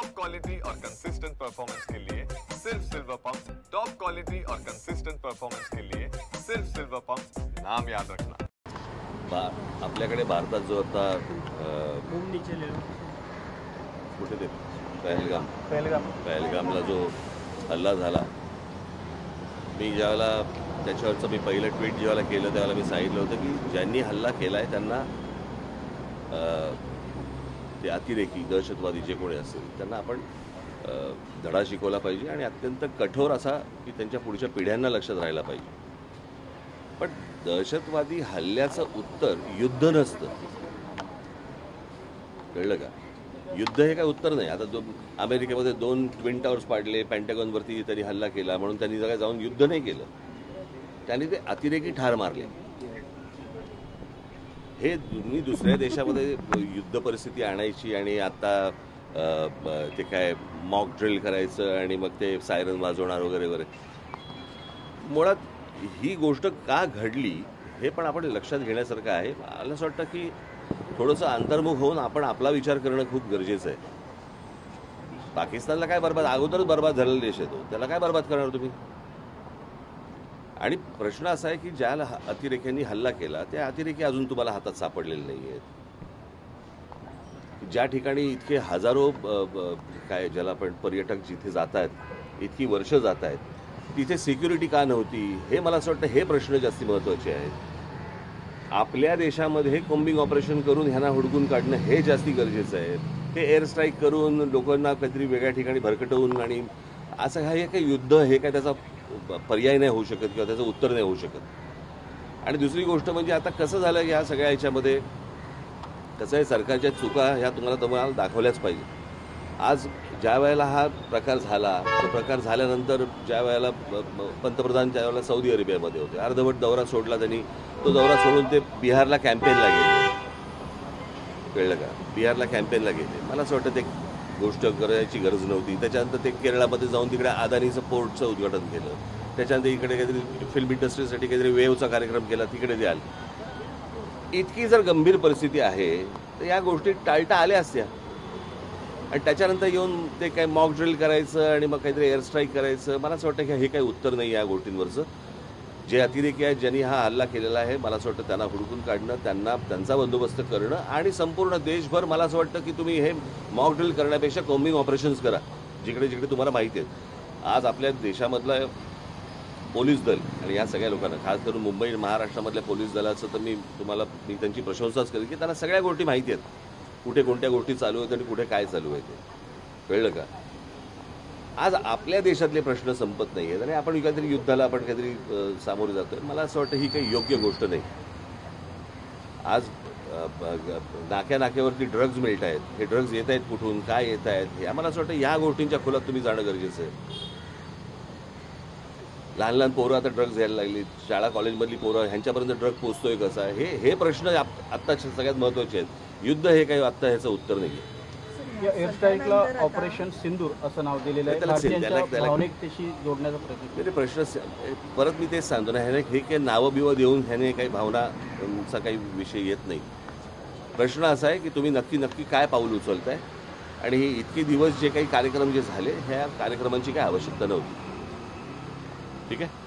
Top quality और consistent performance के लिए सिर्फ सिल्वर पंप। टॉप क्वालिटी और कंसिस्टेंट परफॉर्मेंस के लिए सिर्फ सिल्वर पंप, नाम याद रखना। आपल्याकडे भारतात जो आता कुठे ते पहलगामला जो हल्ला झाला, मी ज्यावेळेला त्याच्यावरचं मी पहिलं ट्विट जेव्हा केलं त्यावेळेला मी सांगितलं होतं की ज्यांनी हल्ला केला आहे त्यांना ते अतिरेकी दहशतवादी जे कोणी असेल त्यांना आपण धडा शिकवला पाहिजे आणि अत्यंत कठोर असा की त्यांच्या पुढच्या पिढ्यांना लक्षात राहायला पाहिजे। पण दहशतवादी हल्ल्याचं उत्तर युद्ध नसतं, कळलं का? युद्ध हे काय उत्तर नाही। आता अमेरिकेमध्ये 2 ट्विन टावर्स पाडले, पेंटागॉनवरती त्यांनी हल्ला केला म्हणून त्यांनी जगा जाऊन युद्ध नाही केलं, त्यांनी ते अतिरेकी ठार मारले। हे तुम्ही दुसऱ्या देशामध्ये युद्ध परिस्थिती आणायची आणि आता ते काय मॉक ड्रिल करायचं आणि मग ते सायरन वाजवणार वगैरे वगैरे, मुळात ही गोष्ट का घडली हे पण आपण लक्षात घेण्यासारखं आहे। मला असं वाटतं की थोडंसं अंतर्मुख होऊन आपण आपला विचार करणं खूप गरजेचं आहे। पाकिस्तानला काय बरबाद, अगोदरच बरबाद झालेला देश आहे तो, त्याला काय बरबाद करणार तुम्ही? आणि प्रश्न असा आहे की ज्या अतिरेक्यांनी हल्ला केला त्या अतिरेकी अजून तुम्हाला हातात सापडलेले नाही आहेत। ज्या ठिकाणी इतके हजारो काय ज्याला पण पर्यटक जिथे जात आहेत, इतकी वर्ष जात आहेत, तिथे सिक्युरिटी का नव्हती हे मला असं वाटतं हे प्रश्न जास्ती महत्त्वाचे आहेत। आपल्या देशामध्ये कॉम्बिंग ऑपरेशन करून ह्यांना हुडकून काढणं हे जास्ती गरजेचं आहे। हे एअर स्ट्राईक करून लोकांना काहीतरी वेगळ्या ठिकाणी भरकटवून आणि असं हे काही युद्ध हे काय त्याचा पर्याय नाही होऊ शकत किंवा त्याचं उत्तर नाही होऊ शकत। आणि दुसरी गोष्ट म्हणजे आता कसं झालं ह्या सगळ्या ह्याच्यामध्ये कसं आहे, सरकारच्या चुका ह्या तुम्हाला दाखवल्याच पाहिजे। आज ज्या वेळेला हा प्रकार झाला, तो प्रकार झाल्यानंतर ज्या वेळेला पंतप्रधान त्यावेळेला सौदी अरेबियामध्ये होते, अर्धवट दौरा सोडला त्यांनी, तो दौरा सोडून ते बिहारला कॅम्पेनला गेले, कळलं का? बिहारला कॅम्पेनला गेले। मला असं वाटतं ते गोष्ट करायची गरज नव्हती। त्याच्यानंतर ते केरळामध्ये जाऊन तिकडे अदानीचं पोर्टचं उद्घाटन केलं, त्याच्यानंतर इकडे काहीतरी फिल्म इंडस्ट्रीसाठी काहीतरी वेव्हचा कार्यक्रम केला, तिकडे द्याल। इतकी जर गंभीर परिस्थिती आहे तर या गोष्टी टाळता आल्या असत्या आणि त्याच्यानंतर येऊन ते काय मॉक ड्रिल करायचं आणि मग काहीतरी एअर स्ट्राईक करायचं, मला असं वाटतं की हे काही उत्तर नाही या गोष्टींवरचं। जे अतिरेकी आहेत ज्यांनी हा हल्ला केलेला आहे, मला असं वाटतं त्यांना हुडकून काढणं, त्यांचा बंदोबस्त करणं आणि संपूर्ण देशभर मला असं वाटतं की तुम्ही हे मॉक ड्रिल करण्यापेक्षा कॉम्बिंग ऑपरेशन्स करा जिकडे जिकडे तुम्हाला माहिती आहेत। आज आपल्या देशामधलं पोलीस दल आणि या सगळ्या लोकांना, खास करून मुंबई महाराष्ट्रामधल्या पोलीस दलाचं तर मी त्यांची प्रशंसाच करेन की त्यांना सगळ्या गोष्टी माहिती आहेत, कुठे कोणत्या गोष्टी चालू आहेत आणि कुठे काय चालू आहे ते, कळलं का? आज आपल्या देशातले प्रश्न संपत नाही आहेत आणि आपण काहीतरी युद्धाला आपण काहीतरी सामोरे जातोय। मला असं वाटतं ही काही योग्य गोष्ट नाही। आज नाक्यावरती ड्रग्ज मिळत आहेत, हे ड्रग्ज येत आहेत कुठून, काय येत आहेत, हे आम्हाला असं वाटतं या गोष्टींच्या खोलात तुम्ही जाणं गरजेचं आहे। लहान लहान पोरं आता ड्रग्ज घ्यायला लागली, शाळा कॉलेजमधली पोरं, ह्यांच्यापर्यंत ड्रग पोचतोय कसा, हे प्रश्न आत्ताचे सगळ्यात महत्त्वाचे आहेत। युद्ध हे काही आत्ता ह्याचं उत्तर नाही आहे। या एअर स्ट्राईकला ऑपरेशन सिंदूर असं नाव दिलेलं आहे, भावनिकतेशी जोडण्याचा प्रयत्न। प्रश्न परत मी तेच सांगतो ना, ह्याने हे काही नावं बिवं देऊन ह्याने काही भावनाचा काही विषय येत नाही। प्रश्न असा आहे की तुम्ही नक्की काय पाऊल उचलताय आणि हे इतके दिवस जे काही कार्यक्रम जे झाले ह्या कार्यक्रमांची काही आवश्यकता नव्हती, ठीक आहे?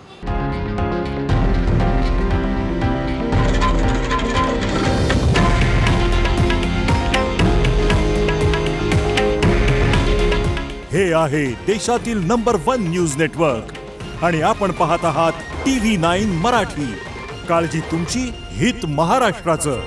हे आहे देशातील नंबर 1 न्यूज नेटवर्क आणि आपण पाहत आहात TV9 मराठी। काळजी तुमची, हित महाराष्ट्राचं।